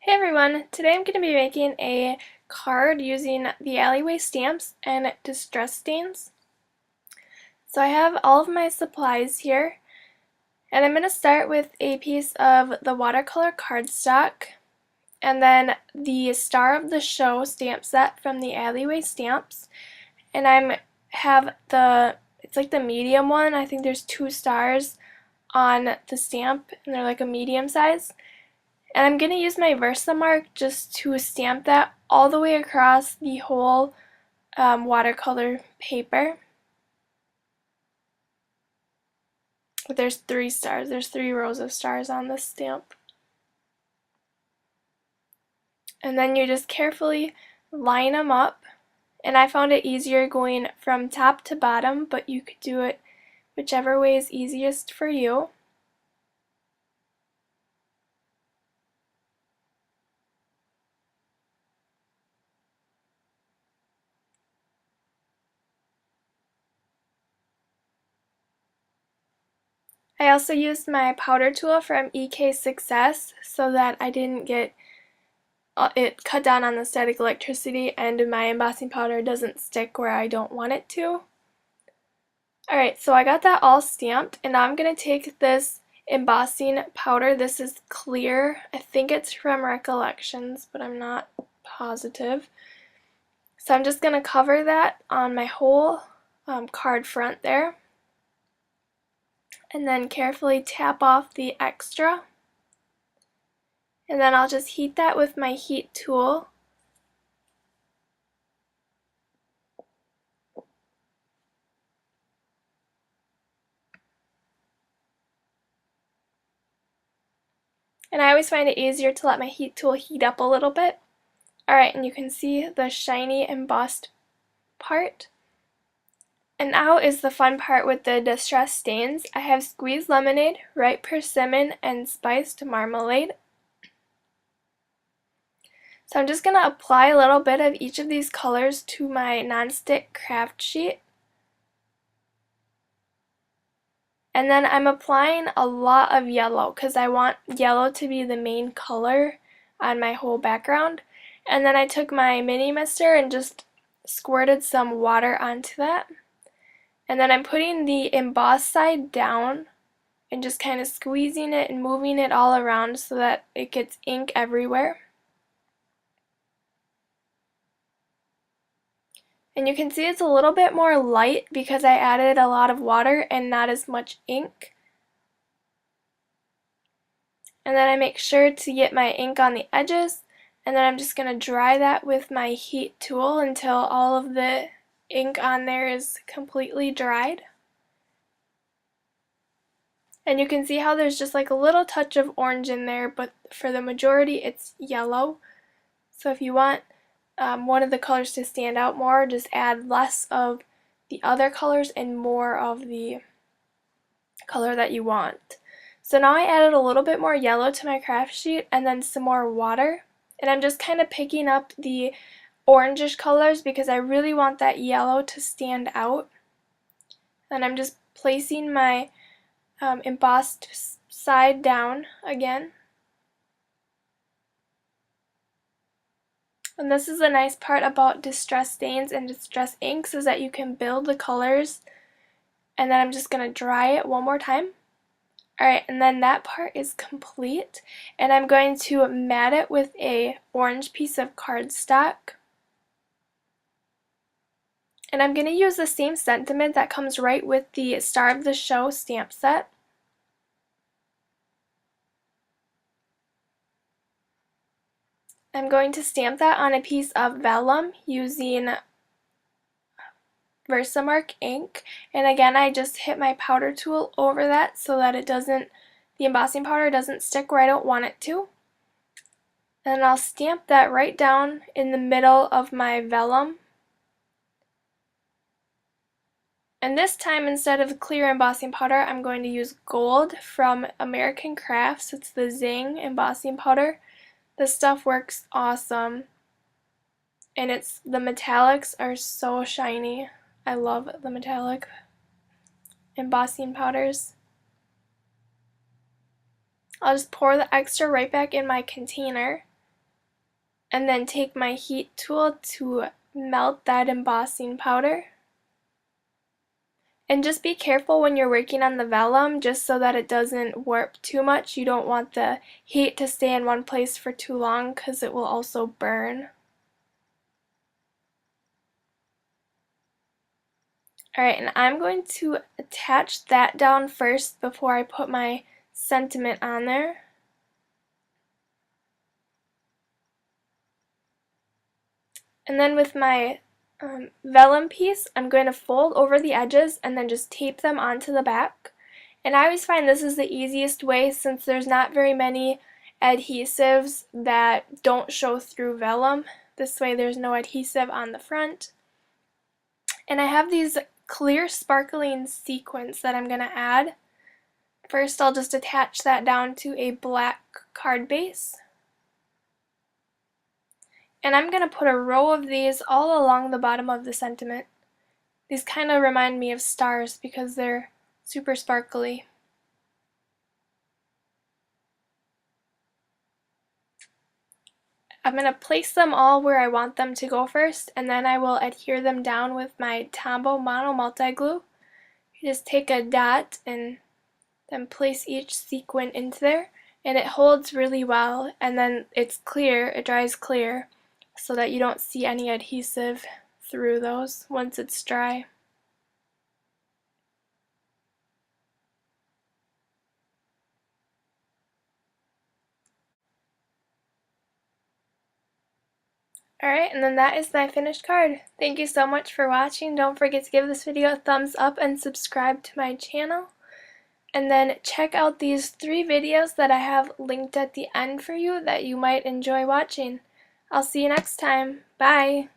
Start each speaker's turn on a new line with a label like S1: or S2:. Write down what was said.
S1: Hey everyone, today I'm going to be making a card using the alleyway stamps and distress stains. So I have all of my supplies here, and I'm going to start with a piece of the watercolor cardstock, and then the Star of the Show stamp set from the alleyway stamps, and it's like the medium one. I think there's 2 stars on the stamp, and they're like a medium size. And I'm going to use my Versamark just to stamp that all the way across the whole watercolor paper. But there's 3 stars. There's 3 rows of stars on this stamp. And then you just carefully line them up. And I found it easier going from top to bottom, but you could do it whichever way is easiest for you. I also used my powder tool from EK Success so that I didn't get it cut down on the static electricity and my embossing powder doesn't stick where I don't want it to. Alright, so I got that all stamped, and now I'm going to take this embossing powder. This is clear. I think it's from Recollections, but I'm not positive. So I'm just going to cover that on my whole card front there, and then carefully tap off the extra. And then I'll just heat that with my heat tool. And I always find it easier to let my heat tool heat up a little bit. Alright, and you can see the shiny embossed part. And now is the fun part with the distress stains. I have squeezed lemonade, ripe persimmon, and spiced marmalade. So I'm just going to apply a little bit of each of these colors to my nonstick craft sheet. And then I'm applying a lot of yellow because I want yellow to be the main color on my whole background. And then I took my mini mister and just squirted some water onto that. And then I'm putting the embossed side down and just kind of squeezing it and moving it all around so that it gets ink everywhere. And you can see it's a little bit more light because I added a lot of water and not as much ink. And then I make sure to get my ink on the edges, and then I'm just going to dry that with my heat tool until all of the ink on there is completely dried. And you can see how there's just like a little touch of orange in there, but for the majority it's yellow. So if you want one of the colors to stand out more, just add less of the other colors and more of the color that you want. So now I added a little bit more yellow to my craft sheet and then some more water, and I'm just kind of picking up the orangish colors because I really want that yellow to stand out. And I'm just placing my embossed side down again. And this is the nice part about distress stains and distress inks, is that you can build the colors, and then I'm just going to dry it one more time. Alright, and then that part is complete, and I'm going to mat it with a orange piece of cardstock. And I'm going to use the same sentiment that comes right with the Star of the Show stamp set. I'm going to stamp that on a piece of vellum using Versamark ink, and again I just hit my powder tool over that so that the embossing powder doesn't stick where I don't want it to. And I'll stamp that right down in the middle of my vellum. And this time, instead of clear embossing powder, I'm going to use gold from American Crafts. It's the Zing embossing powder. This stuff works awesome, and the metallics are so shiny. I love the metallic embossing powders. I'll just pour the extra right back in my container, and then take my heat tool to melt that embossing powder. And just be careful when you're working on the vellum, just so that it doesn't warp too much. You don't want the heat to stay in one place for too long because it will also burn. Alright, and I'm going to attach that down first before I put my sentiment on there. And then with my vellum piece, I'm going to fold over the edges and then just tape them onto the back. And I always find this is the easiest way since there's not very many adhesives that don't show through vellum. This way there's no adhesive on the front. And I have these clear sparkling sequins that I'm going to add. First I'll just attach that down to a black card base. And I'm going to put a row of these all along the bottom of the sentiment. These kind of remind me of stars because they're super sparkly. I'm going to place them all where I want them to go first, and then I will adhere them down with my Tombow Mono Multi-Glue. You just take a dot and then place each sequin into there, and it holds really well, and then it's clear, it dries clear, so that you don't see any adhesive through those once it's dry. Alright, and then that is my finished card. Thank you so much for watching. Don't forget to give this video a thumbs up and subscribe to my channel. And then check out these 3 videos that I have linked at the end for you that you might enjoy watching. I'll see you next time. Bye!